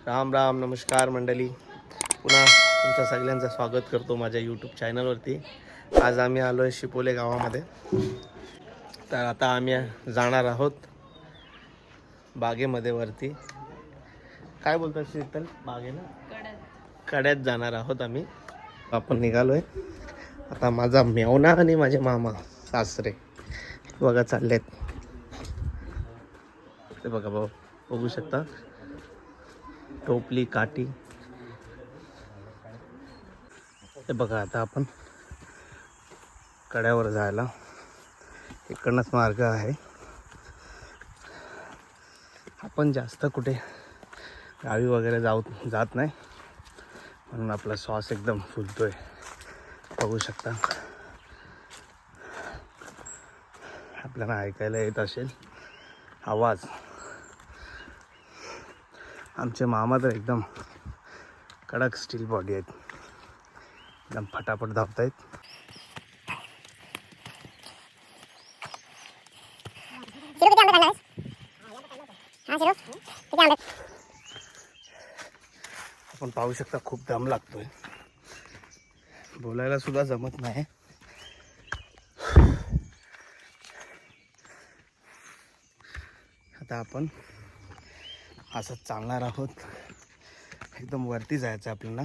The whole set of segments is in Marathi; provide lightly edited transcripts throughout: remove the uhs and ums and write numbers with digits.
राम राम नमस्कार मंडळी, पुन्हा तुमचं सगळ्यांचं स्वागत करतो माझ्या यूट्यूब चॅनलवरती. आज आम्ही आलो आहे शिपोले गावामध्ये. तर आता आम्ही जाणार आहोत बागेमध्ये वरती. काय बोलतात शीतल? बागेला कड्यात जाणार आहोत आम्ही. आपण निघालोय आता. माझा मेवना आणि माझे मामा सासरे बघा चाललेत. ते बघा भाऊ, बघू शकता टोपली काठी. ते बघा आता आपण कड्यावर जायला इकडनंच मार्ग आहे. आपण जास्त कुठे गावी वगैरे जात नाही, म्हणून आपला श्वास एकदम फुलतोय. बघू शकता, आपल्याला ऐकायला येत असेल आवाज. आमचे मामा तर एकदम कडक स्टील बॉडी आहेत, एकदम फटाफट धावतायत. आपण पाहू शकता खूप दम लागतोय, बोलायला सुद्धा जमत नाही. आता आपण असंच चालणार आहोत. एकदम वरती जायचं आपल्याला,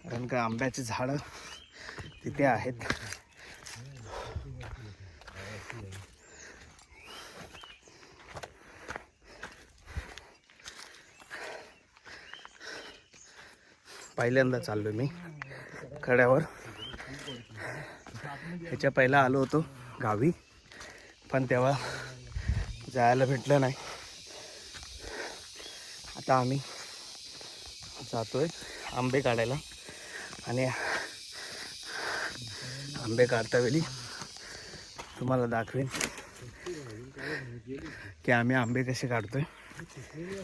कारण का आंब्याची झाडं तिथे आहेत. पहिल्यांदा चाललोय मी कड्यावर. ह्याच्या पहिला आलो होतो गावी, पण तेव्हा जायला भेटलं नाही. आता आम्ही जातोय आंबे काढायला, आणि आंबे काढता वेळी तुम्हाला दाखवेन की आम्ही आंबे कसे काढतोय,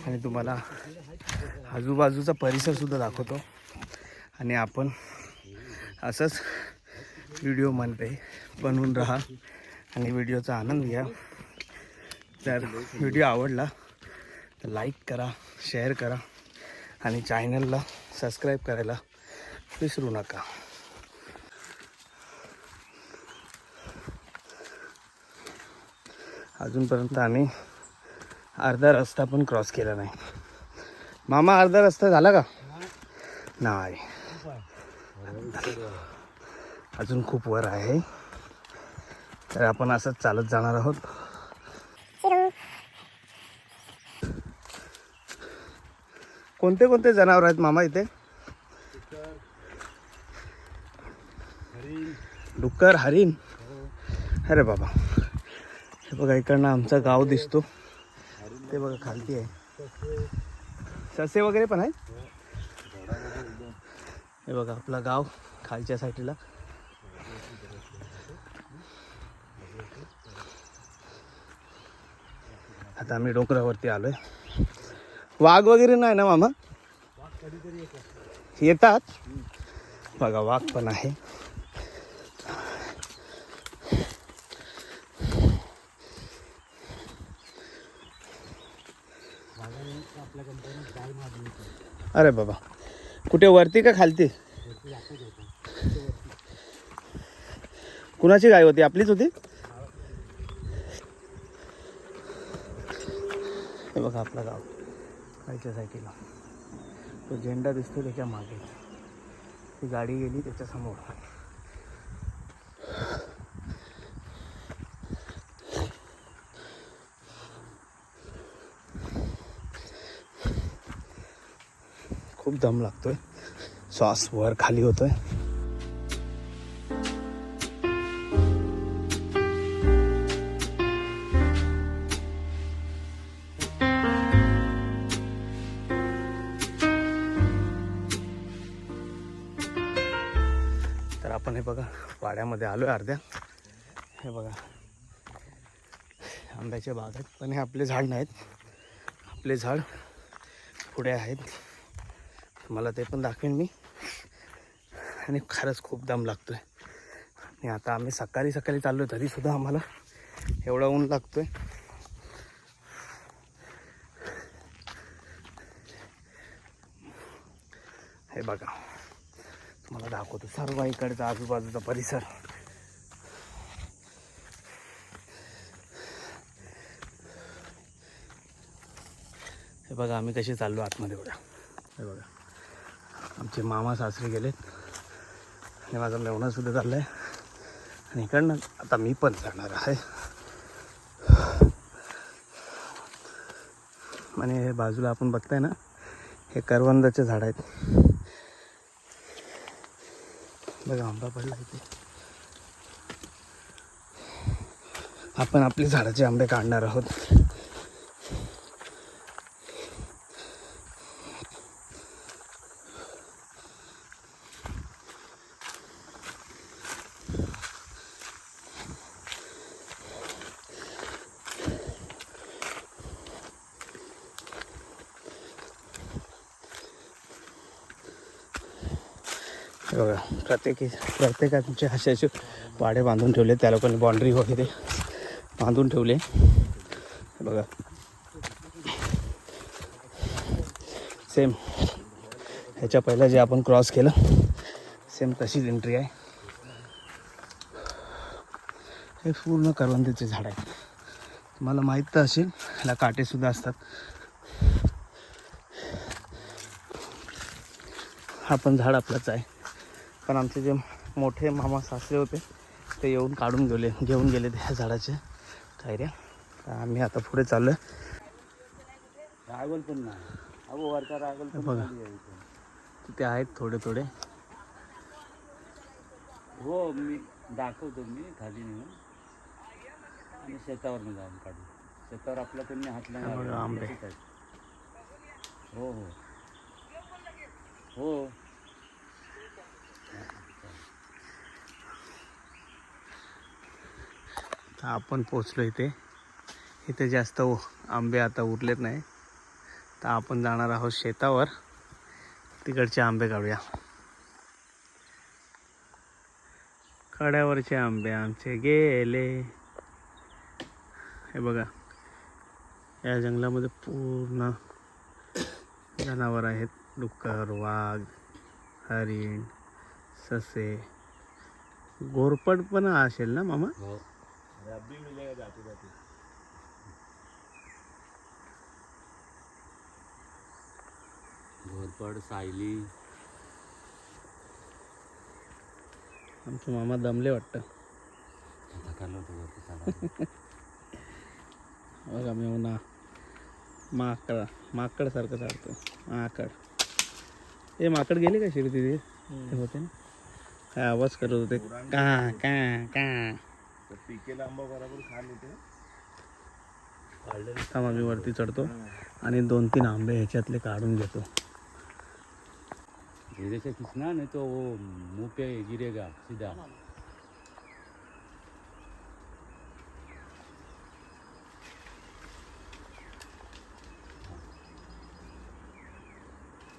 आणि तुम्हाला आजूबाजूचा परिसर सुद्धा दाखवतो. आणि आपण असंच व्हिडिओमध्ये बनवून राहा आणि व्हिडिओचा आनंद घ्या. जर व्हिडिओ आवडला तर लाईक करा, शेअर करा, आणि चॅनलला सबस्क्राईब करायला विसरू नका. अजूनपर्यंत आम्ही अर्धा रस्ता पण क्रॉस केला नाही. मामा, अर्धा रस्ता झाला का? नाही, अजून खूप वर आहे. तर आपण असंच चालत जाणार आहोत. कोणते कोणते जनावर आहेत मामा इथे? डुक्कर, हरिण. अरे बाबा, हे बघा इकडनं आमचं गाव दिसतो. ते बघा खालती आहे, ससे वगैरे पण आहेत. हे बघा आपलं गाव खालच्या साईडला. आता आम्ही डोंगरावरती आलोय. वाघ वगैरे नाही ना मामा? येतात बघा, वाघ पण आहे. अरे बाबा, कुठे वरती का खालती? कुणाची गाय होती? आपलीच होती. हे बघा आपला गाव खालच्या साईडला. तो झेंडा दिसतो त्याच्या मागे, ती गाडी गेली त्याच्या समोर. खूप दम लागतोय, श्वास वर खाली होतोय. तर आपण हे बघा वाड्यामध्ये आलोय अर्ध्या. हे बघा आंब्याचे बाग आहेत, पण हे आपले झाड नाहीत. आपले झाड पुढे आहेत, तुम्हाला ते पण दाखवेन मी. आणि खरंच खूप दम लागतोय. आणि आता आम्ही सकाळी चाललो तरी सुद्धा आम्हाला एवढा ऊन लागतोय. हे बघा, तुम्हाला दाखवतो सर्व इकडचा आजूबाजूचा परिसर. हे बघा आम्ही कसे चाललो आतमध्ये बघा. हे बघा आमचे मामा सासरे गेलेत आणि माझा मेवणा सुद्धा चालला आहे. आणि इकडनं आता मी पण जाणार आहे. आणि हे बाजूला आपण बघताय ना, हे करवंदाचे झाड आहेत. बघा आंबा पडला इथे. आपण आपले झाडाचे आंबे काढणार आहोत. बघा प्रत्येकाचे असे असे वाडे बांधून ठेवले. त्या लोकांनी बाउंड्री वगैरे बांधून ठेवले. बघा सेम ह्याच्या पहिला जे आपण क्रॉस केलं सेम तशीच एंट्री आहे. हे पूर्ण करवंदीचे झाड आहे. तुम्हाला माहीत तर असेल ह्याला काटेसुद्धा असतात. हा पण झाड आपलंच आहे, पण आमचे जे मोठे मामा सासरे होते ते येऊन काढून घेऊन गेले त्या झाडाचे कैऱ्या. तर आम्ही आता पुढे चाललो आहे. रायवल पण नाही, अहो वरचा रायवल पण बघा तिथे आहेत थोडे थोडे. हो मी दाखवतो, मी खाली नेऊन आणि शेतावर जाऊन काढू. शेतावर आपला कोणी हात नाही बघा आंबे. हो हो हो. आपण पोचलो इथे जास्त आंबे आता उरलेत नाही. तर आपण जाणार आहोत शेतावर, तिकडचे आंबे काढूया. कड्यावरचे आंबे आमचे गेले. हे बघा या जंगलामध्ये पूर्ण जनावर आहेत. डुक्कर, वाघ, हरिण, ससे, घोरपड पण असेल ना मामा? हो. घोरपड, सायली. आमचे मामा दमले वाटतं. बघा मेवणा माकड सारखं चालतो. माकड, हे माकड गेले का शिरी तिथे? ते होते ना, काय आवाज करत होते का का का. पिकेला आंबा बरोबर खाल होते. थांबा मी वरती चढतो आणि 2-3 आंबे ह्याच्यातले काढून घेतो. धीरे से खींचना नहीं तो वो मुंह पे गिरेगा सीधा.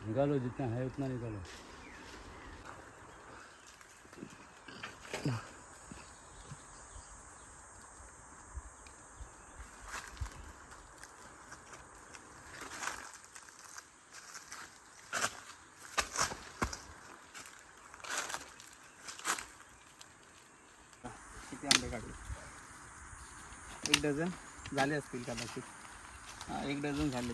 निकालो जितना है उतना निकालो. किती आंबे काढले? 1 डझन झाले असतील कदाचित. 1 डझन झाले.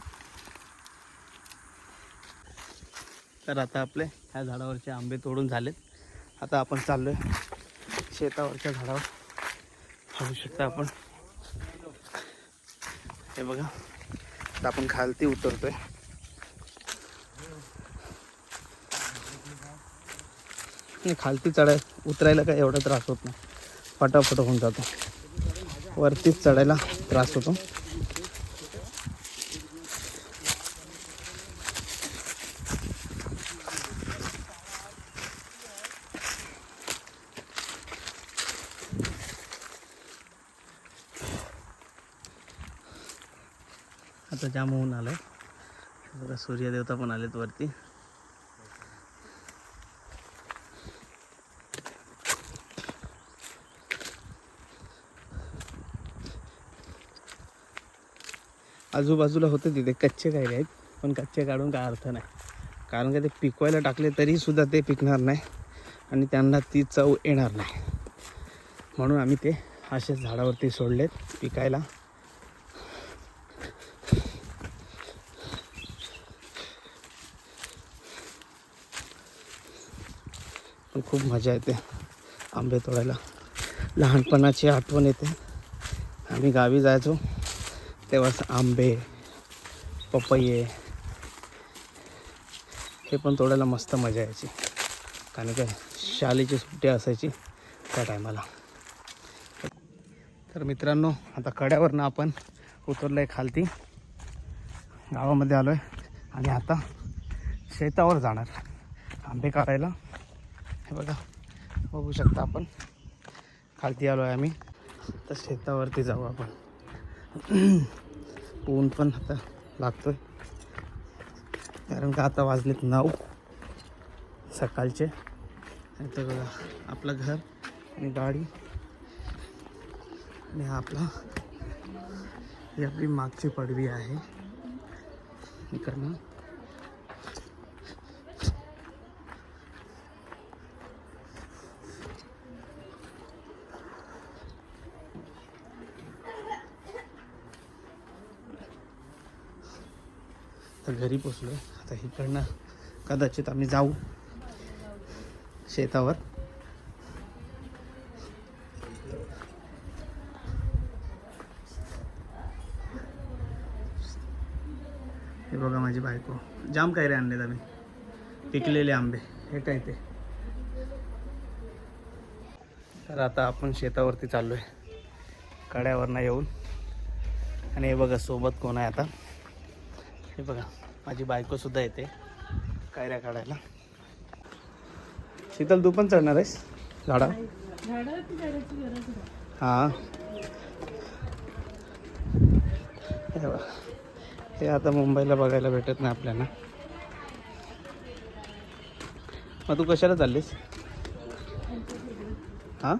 तर आता आपले ह्या झाडावरचे आंबे तोडून झालेत. आता आपण चाललोय शेतावरच्या झाडावर. पाहू शकता आपण, हे बघा आता आपण खालती उतरतोय. खालती उतरायला काय एवढा त्रास होत नाही, फटाफट होऊन जातो. वरतीच चढायला त्रास होतो. आता जाम होऊन आलंय. बघा सूर्यदेवता पण आलेत वरती. आजूबाजूला होते तिथे कच्चे कैरे आहेत, पण कच्चे काढून काय अर्थ नाही. कारण का ते पिकवायला टाकले तरीसुद्धा ते पिकणार नाही आणि त्यांना ती चव येणार नाही. म्हणून आम्ही ते असेच झाडावरती सोडलेत पिकायला. पण खूप मजा येते आंबे तोडायला. लहानपणाची आठवण येते. आम्ही गावी जायचो तेव्हाच आंबे, पपये हे पण तोडायला मस्त मजा यायची. कारण काय शाळेची सुट्टी असायची त्या टायमाला. तर मित्रांनो, आता कड्यावरनं आपण उतरलो आहे खालती, गावामध्ये आलो आहे आणि आता शेतावर जाणार आंबे काढायला. हे बघा, बघू शकता आपण खालती आलो आहे आम्ही. तर शेतावरती जाऊ आपण. ऊन पण आता लागतो आहे कारण का आता वाजलेत 9 सकाळचे. आणि ते बघा आपलं घर आणि गाडी आणि हा आपला ही आपली मागची पडवी आहे इकडनं. तर घरी पोचलो. आता इकडनं कदाचित आम्ही जाऊ शेतावर. हे बघा माझी बायको. जाम कैरे आणलेत आम्ही, पिकलेले आंबे. हे काय ते. तर आता आपण शेतावरती चाललो आहे कड्यावरनं येऊन. आणि हे बघा सोबत कोण आहे आता. हे बघा माझी बायकोसुद्धा येते कैऱ्या काढायला. शीतल, तू पण चढणार आहेस झाडा? हां, हे बघा हे आता मुंबईला बघायला भेटत नाही आपल्याला. मग तू कशाला चाललीस? हां,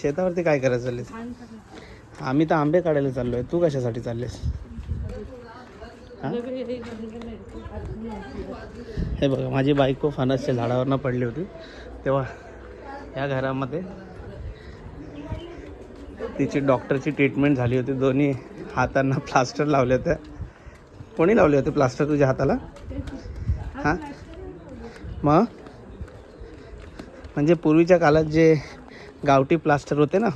शेतावरती काय करायला चाललीस? आम्ही तर आंबे काढायला चाललो आहे. तू कशासाठी चाललीस? हां, हे बघा माझी बायको फणसच्या झाडावरनं पडली होती तेव्हा या घरामध्ये तिची डॉक्टरची ट्रीटमेंट झाली होती. दोन्ही हातांना प्लास्टर लावले होते. कोणी लावले होते प्लास्टर तुझ्या हाताला? हां, मग म्हणजे पूर्वीच्या काळात जे गावठी प्लास्टर होते ना,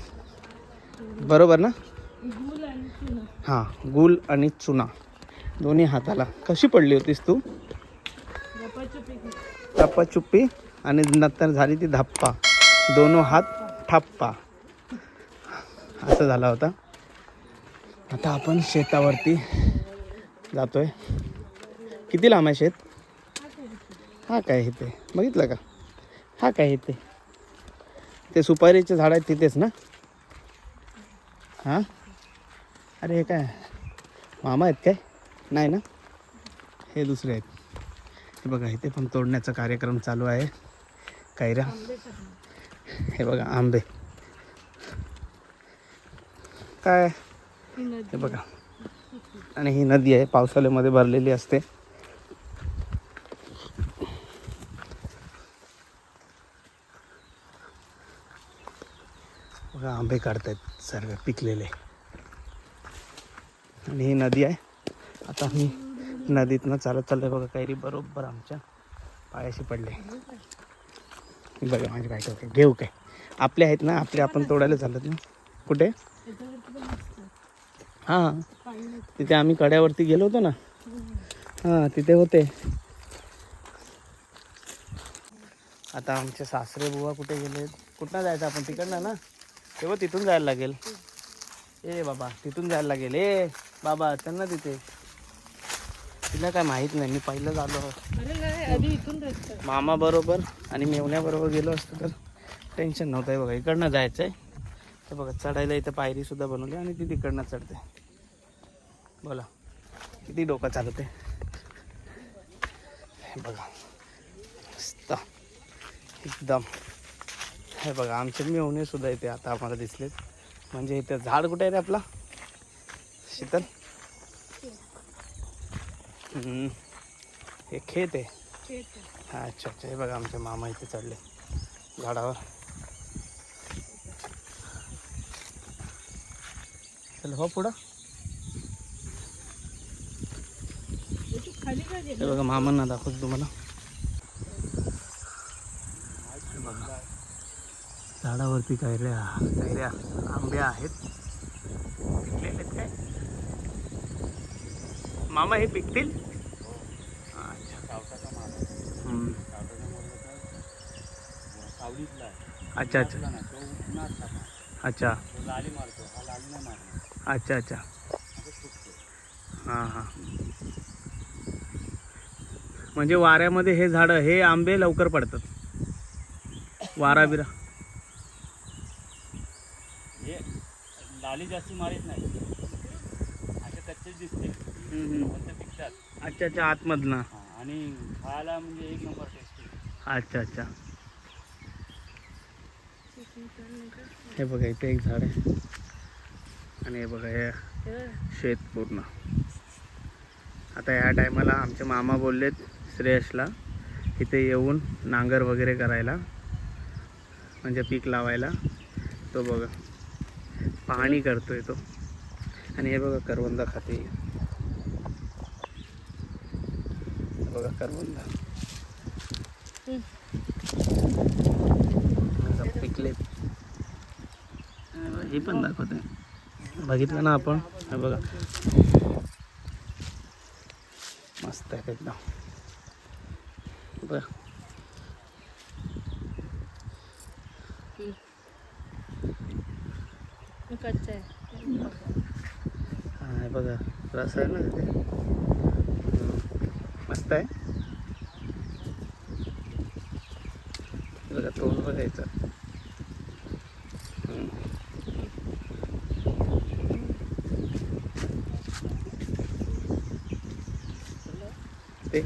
बरोबर ना? हां, गूळ आणि चुना दोन्ही हाताला. कशी पडली होतीस तू? लपाछुपी आणि नंतर झाली ती धप्पा. दोनो हात ठप्पा असं झाला होता. आता आपण शेतावरती जातोय. किती लांब आहे शेत? हा काय इथे बघितलं का? हा काय इथे ते सुपारीचे झाड आहेत तिथेच ना? हां, अरे हे काय मामा आहेत काय? नाही ना, हे दुसरे आहेत. हे बघा इथे पण तोडण्याचा कार्यक्रम चालू आहे कैऱ्या. हे बघा आंबे काय. हे बघा, आणि ही नदी आहे पावसाळ्यामध्ये भरलेली असते. बघा आंबे काढतायत सर्व पिकलेले. आणि ही नदी आहे. आता मी नदीतनं चालत चाललंय. बघा कैरी बरोबर आमच्या पायाशी पडले. बघा माझी बायको काय घेऊ काय आपले आहेत ना, आपले आपण तोडायला चालत ना. कुठे? हां, तिथे आम्ही कड्यावरती गेलो होतो ना. हां, तिथे होते. आता आमचे सासरे बुवा कुठे गेले? कुठनं जायचं आपण? तिकडनं ना, तेव्हा तिथून जायला लागेल. ए बाबा तिथून जायला लागेल. ए बाबा चल ना तिथे. तिला काय माहीत नाही. मी पहिलं आलो मामा बरोबर आणि मेवण्याबरोबर गेलो असतो तर टेन्शन नव्हतं. आहे बघा इकडनं जायचं आहे. तर बघा चढायला इथं पायरीसुद्धा बनवली आणि ती तिकडनं चढते. बोला किती डोकं चालवते. हे बघा मस्त एकदम. हे बघा आमचे मेवणे सुद्धा इथे आता आम्हाला दिसलेत. म्हणजे इथे झाड कुठे आहे रे आपला शीतल? हे खेत आहे. हा अच्छा अच्छा. हे बघा आमचे मामा इथे चढले झाडावर. चल हो पुढं. हे बघा मामांना दाखवतो तुम्हाला. झाडावरती कैऱ्या आंब्या आहेत. पिकलेले काय मामा हे पिकतील? अच्छा. सावटाचा माल हम्म. सावटाचा मोडला तर सावलीतला आहे. अच्छा अच्छा ना तो उन्हात टाका. अच्छा तो लाली मारतो, हा लाली नाही मारणार. अच्छा अच्छा. असं फुटतो. हां हां. म्हणजे वाऱ्यामध्ये हे झाडं हे आंबे लवकर पडतात. वारा बिरा हे लाली जास्त मारीत नाही, असे कच्चेच दिसते पण ते पिकतात. अच्छा अच्छा आतमधनं. हा, आणि खायला म्हणजे एक नंबर टेस्टी. अच्छा अच्छा. हे बघा इथे एक झाड आहे आणि हे बघा हे शेत पूर्ण. आता ह्या टायमाला आमचे मामा बोललेत श्रेयसला इथे येऊन नांगर वगैरे करायला, म्हणजे पीक लावायला. तो बघा पाहणी करतोय तो. आणि हे बघा करवंदा खाते. बघा करवंदा पिकले. हे पण दाखवते. बघितलं ना आपण. हे बघा मस्त आहे एकदम. बघा कच्चा आहे. हा हे बघा रस आहे ना तिथे. मस्त आहे. बघा तोंड बघायचं. ते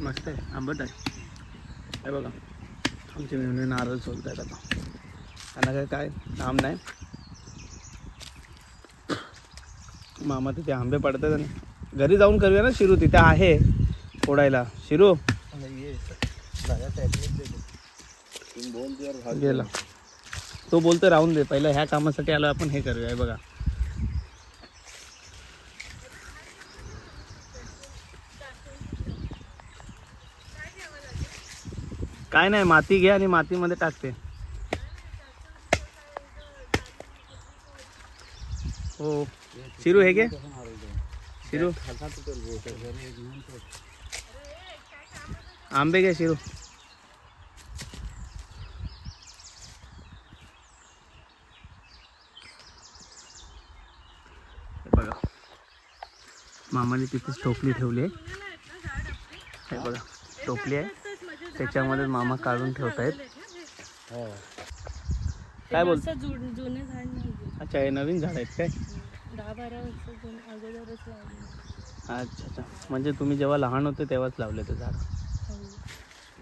मस्त आहे. आंबट आहे. हे बघा आमचे मेहणे नारळ सोलत आहेत आता. त्यांना काय काम नाही. मामा तिथे आंबे पडतात आणि घरी जाऊन करूया ना. शिरू तिथे आहे फोडायला. शिरू गेला. तो बोलतो राहून दे, पहिलं ह्या कामासाठी आलो आपण, हे करूया. हे बघा काय नाही, माती घे आणि मातीमध्ये टाकते. हो शिरू हे घे. शिरू आंबे घे. शिरू बघा मामाने तिथेच टोपली ठेवली आहे. हे बघा टोपली आहे, त्याच्यामध्ये मामा काढून ठेवत आहेत. काय बोलतो? जुने झाड नाही. अच्छा हे नवीन झाड आहेत काय? 10-12 वर्ष अगोदरच लावले. अच्छा अच्छा. म्हणजे तुम्ही जेव्हा लहान होते तेव्हाच लावले ते झाड.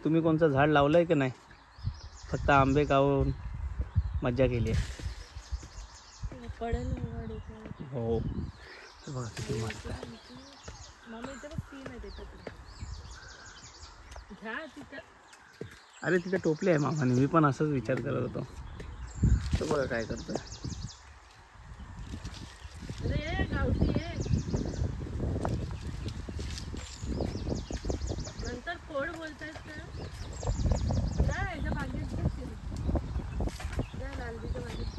तुम्ही कोणतं झाड लावलं आहे की नाही? फक्त आंबे खाऊन मज्जा केली आहे. पडेल हो बघा किती मस्त आहे. मामा इथे बघ 3 आहे त्याच्यात. घ्या तिथं. अरे तिथे टोपली आहे मामाने. मी पण असंच विचार करत होतो. तो बघा काय करतोय. अरे गावठी आहे. नंतर कोड बोलतायत का? काय याच्या बागेत लालबीच्या बागेत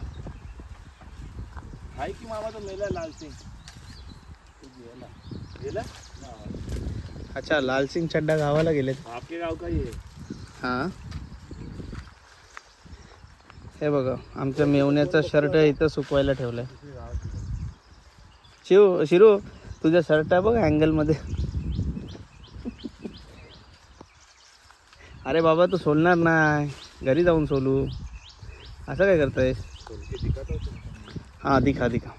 आहे की मामा तो मेला लाल सिंग. गेला अच्छा लालसिंग चड्डा गावाला गेलेत. आपके गाव का ये. हां हे बघा आमच्या मेवण्याचा शर्ट इथं सुकवायला ठेवलाय. शिरू तुझा शर्ट आहे बघ अँगलमध्ये. अरे बाबा तू सोलणार नाही, घरी जाऊन सोलू. असं काय करतायस? हाँ दिखा दिखा.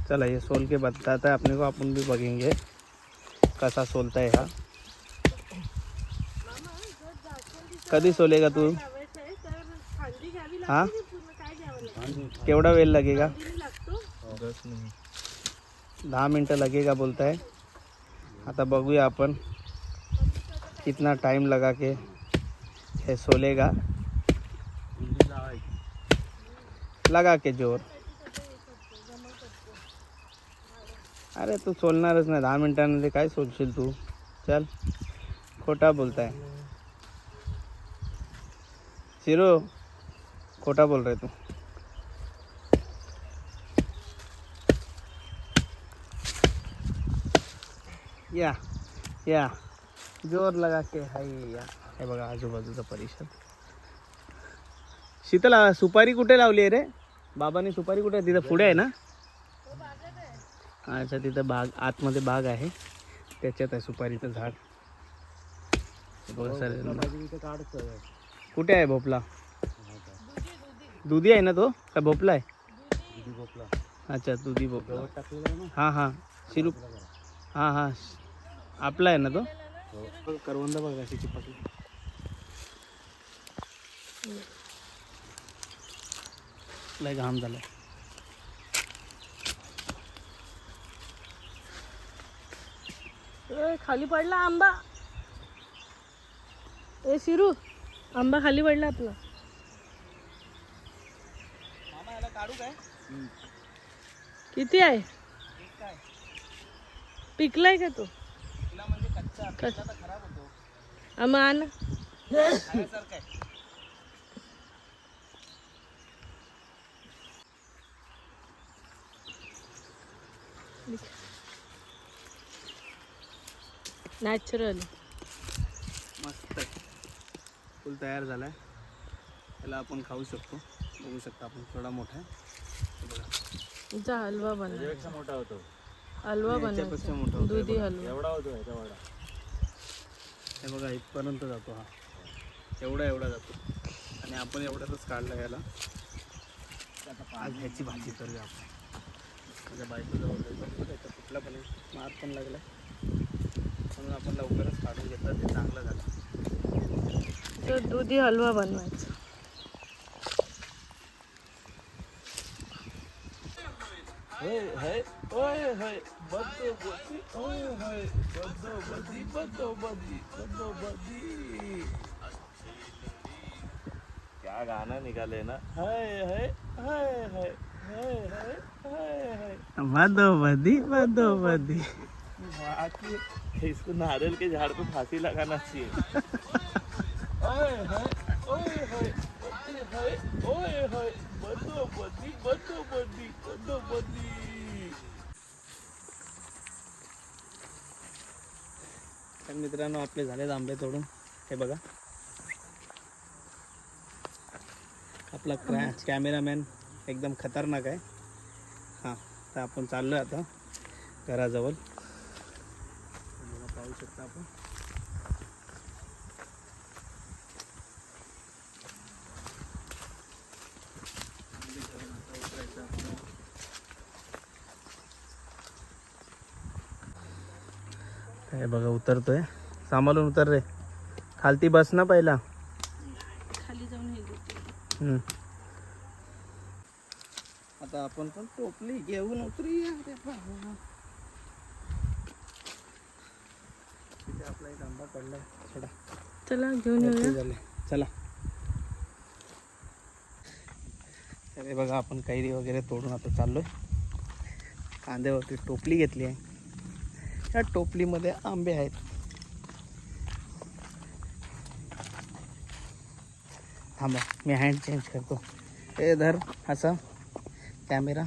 चला ये सोल के बताता है अपने को, अपन भी बघेंगे कसा सोलता है हा. कधी सोलेगा तू? हाँ पूर्ण काय द्यावं लागतं? केवढा वेळ लगेगा? किती लागतो? 10 मिनटं लगेगा बोलता है. आता बघूया आपण कितना टाइम लगा के हे सोलेगा. लगा के जोर. अरे तू सोलणारच नाही 10 मिनिटांमध्ये. काय सोलशील तू? चल, खोटा बोलताय शिरो. खोटा बोल रहे तू. या या जोर लगा के हाय या. हे बघा आजूबाजूचा परिसर. शीतला सुपारी कुठे लावली आहे रे? बाबांनी सुपारी कुठे? तिथं पुढे आहे ना? अच्छा, तिथं बाग, आतमध्ये बाग आहे, त्याच्यात आहे सुपारीचं झाड. हे बघा सर. कुठे आहे भोपला? दुधी आहे ना तो, का भोपला आहे? अच्छा, दुधी भोपला. हां हां शिरू. हां हां आपला आहे ना तो. करवंद बघा कशी चिपकली. लय घाम झाला. खाली पडला आंबा. ए शिरू, आंबा खाली पडला आपला. मामा याला काढू काय? किती आहे? पिकलाय का तो? तिला म्हणजे कच्चा, पिकला तर खराब होतो. आंबा आण. खाण्यासारखं आहे. नॅचरल. मस्त आहे. फुल तयार झाला आहे. त्याला आपण खाऊ शकतो. बघू शकता आपण, थोडा मोठा आहे. हे बघा. तुमचा हलवा बनवा. याच्यापेक्षा मोठा होतो. हलवा याच्यापेक्षा मोठा बनवायचा. होतो. दुधी हलवा. एवढा होतो एवढा. हे बघा इथपर्यंत जातो हा. एवढा जातो. आणि आपण एवढ्यातच काढला याला. आज ह्याची भाजी करूया आपण. माझ्या बायकोजवळ देतो. त्याचा कुठला पण आहे, मार पण लागला, म्हणून आपण लवकरच काढून घेतलं. ते चांगलं झालं. तो दुधी हलवा बनवायचा. क्या गाना निकाले ना. हाय हाय हाय हाय हाय हाय हाय हाय. बदोबदी. इसको नारियल के झाड़ पे फांसी लगाना चाहिए. ओए हाय ओए हाय हाय ओए हाय. बदोबदी बदोबदी बदोबदी. तर मित्रांनो, आपले झालेत आंबे तोडून. हे बघा, आपला कॅमेरामॅन एकदम खतरनाक आहे. हां, तर आपण चाललो आहे आता घराजवळ. पाहू शकता आपण. हे बघा उतरतोय. सांभाळून उतर रे. खालती बस ना पहिला. खाली जाऊन हे घेते. आता आपण पण टोपली घेऊन उतरूया. तिथे आपला एक आंबा पडलाय. सोडा. चला घेऊन येऊया. झाले. चला. तर हे बघा, आपण कैरी वगैरे तोडून आता चाललोय. कांद्यावरती टोपली घेतली आहे. या टोपलीमध्ये आंबे आहेत. थांबा, मी हँड चेंज करतो. हे धर असा कॅमेरा.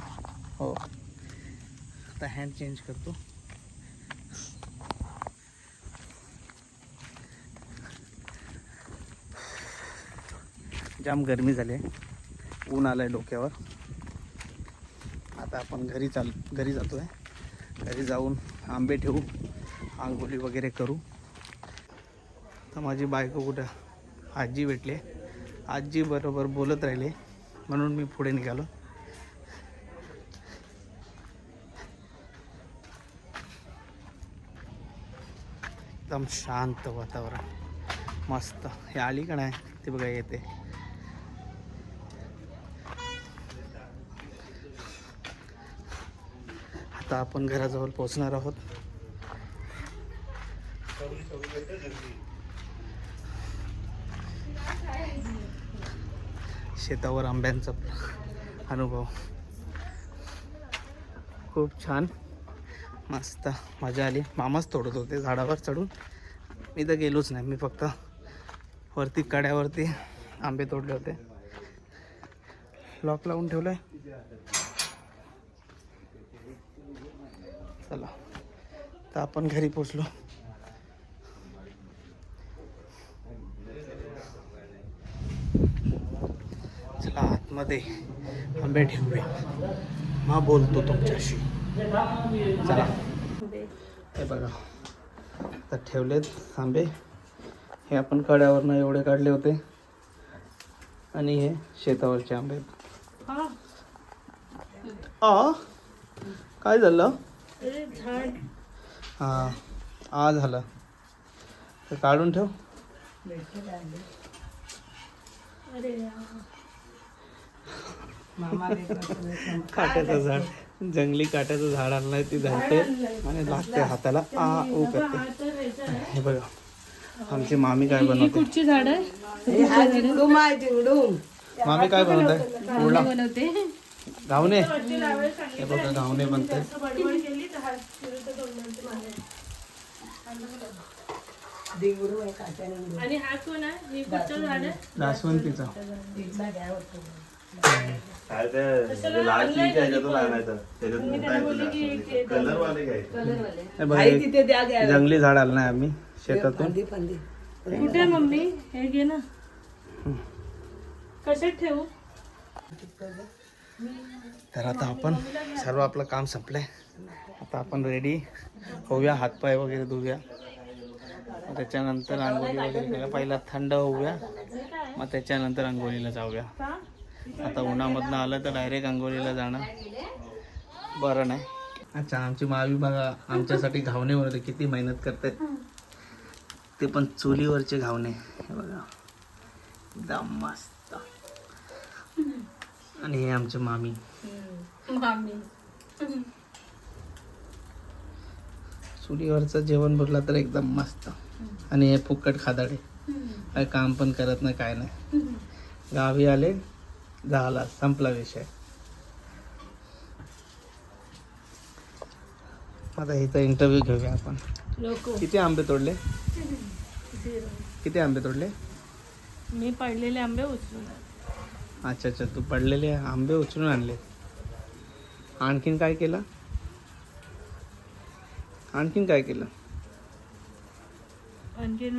हो, आता हँड चेंज करतो. जाम गरमी झाली आहे. ऊन आलं आहे डोक्यावर. आता आपण घरी जातो आहे. घरी जाऊन आंबे ठेवू, आंघोळी वगैरे करू. तर माझी बायको कुठं? आजी भेटली. आजी बरोबर बोलत राहिले, म्हणून मी पुढे निघालो. एकदम शांत वातावरण, मस्त. हे आली का नाही ते बघा, येते. आता आपण घराजवळ पोहोचणार आहोत. शेतावर आंब्यांचा अनुभव खूप छान, मस्त मजा आली. मामाच तोडत होते झाडावर चढून, मी तर गेलोच नाही. मी फक्त वरती कड्यावरती आंबे तोडले होते. लॉक लावून ठेवलंय. चला तर आपण घरी पोचलो. चला आतमध्ये आंबे ठेवूया, मग बोलतो तुमच्याशी. चला हे बघा आता ठेवलेत आंबे. हे आपण कड्यावरनं एवढे काढले होते आणि हे शेतावरचे आंबे. काय झालं? हा झालं तर काढून ठेव. काट्याचं झाड, जंगली काट्याचं झाड आणलंय, ती धरते आणि लागते हाताला. ओ करते. हे बघा आमची मामी काय बनवते. कुठची झाड आहे? मामी काय बनवते? उडला घावणे. हे बघा घावणे बनते. आणि हा कोण आहे? हे कुठचं झाड आहे? जास्वंतीचा. काय ते लाल चिंच आहे त्याच्यातून आणायचं, त्याच्यातून कलर वाले घ्यायचे. हे बघा एक जंगली झाड आलं नाही आम्ही शेतातून. कुठे आहे मम्मी? हे घे ना. कशात ठेवू? तर आता आपण सर्व आपलं काम संपलंय. आता आपण रेडी होऊया, हातपाय वगैरे धुऊया, मग त्याच्यानंतर आंघोळी वगैरे करूया. पहिला थंड होऊया, मग त्याच्यानंतर आंघोळीला जाऊया. आता उन्हामधनं आलं तर डायरेक्ट आंघोळीला जाणं बरं नाही. अच्छा आमची मावी बघा आमच्यासाठी घावणे बनवते, किती मेहनत करते. ते पण चुलीवरचे घावणे. हे बघा एकदम मस्त. आणि हे आमचे मामी. चुलीवरचं जेवण बोललं तर एकदम मस्त. आणि हे फुकट खादाडे, काय काम पण करत नाही, काय नाही. गावी आले झाला, संपला विषय. आता इथं इंटरव्ह्यू घेऊया आपण. किती आंबे तोडले? किती आंबे तोडले? मी पडलेले आंबे उचलून. अच्छा अच्छा, तू पडलेले आंबे उचलून आणले. आणखीन काय केलं? आणखीन काय केलं? आणखीन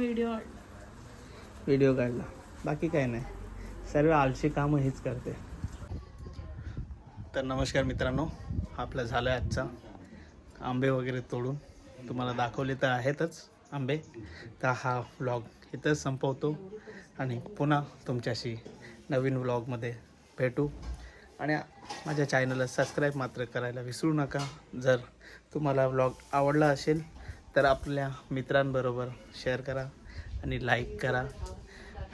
व्हिडिओ काढला. बाकी काय नाही, सर्व आलशी कामं हेच करते. तर नमस्कार मित्रांनो, आपलं झालं आहे आजचा आंबे वगैरे तोडून. तुम्हाला दाखवले तर आहेतच आंबे. तर हा व्लॉग इथंच संपवतो आणि पुन्हा तुमच्याशी नवीन व्लॉगमध्ये भेटू. आणि माझ्या चॅनलला सबस्क्राईब मात्र करायला विसरू नका. जर तुम्हाला व्लॉग आवडला असेल तर आपल्या मित्रांबरोबर शेअर करा आणि लाईक करा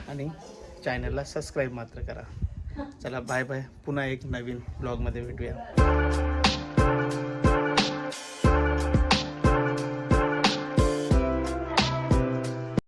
आणि चॅनलला सबस्क्राईब मात्र करा. चला बाय बाय, पुन्हा एक नवीन ब्लॉगमध्ये भेटूया.